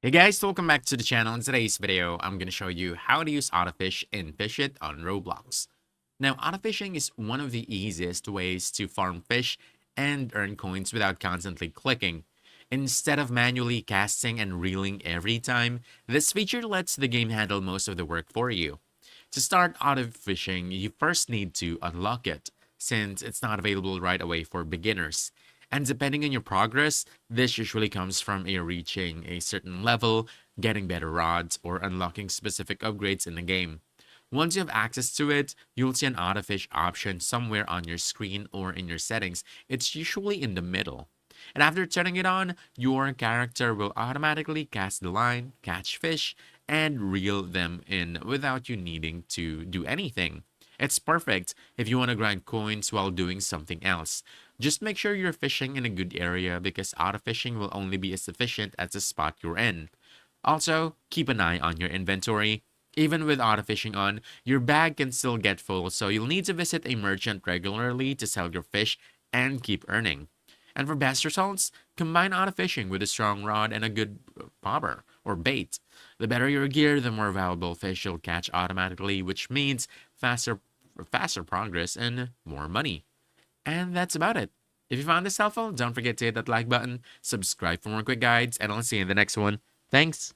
Hey guys, welcome back to the channel. In today's video, I'm going to show you how to use autofish and fish it on Roblox. Now, autofishing is one of the easiest ways to farm fish and earn coins without constantly clicking. Instead of manually casting and reeling every time, this feature lets the game handle most of the work for you. To start autofishing, you first need to unlock it, since it's not available right away for beginners. And depending on your progress, this usually comes from a reaching a certain level, getting better rods, or unlocking specific upgrades in the game. Once you have access to it, you'll see an autofish option somewhere on your screen or in your settings. It's usually in the middle. And after turning it on, your character will automatically cast the line, catch fish, and reel them in without you needing to do anything. It's perfect if you want to grind coins while doing something else. Just make sure you're fishing in a good area because auto fishing will only be as efficient as the spot you're in. Also, keep an eye on your inventory. Even with auto fishing on, your bag can still get full, so you'll need to visit a merchant regularly to sell your fish and keep earning. And for best results, combine auto fishing with a strong rod and a good bobber or bait. The better your gear, the more valuable fish you'll catch automatically, which means faster progress and more money. And that's about it. If you found this helpful, don't forget to hit that like button, subscribe for more quick guides, and I'll see you in the next one. Thanks.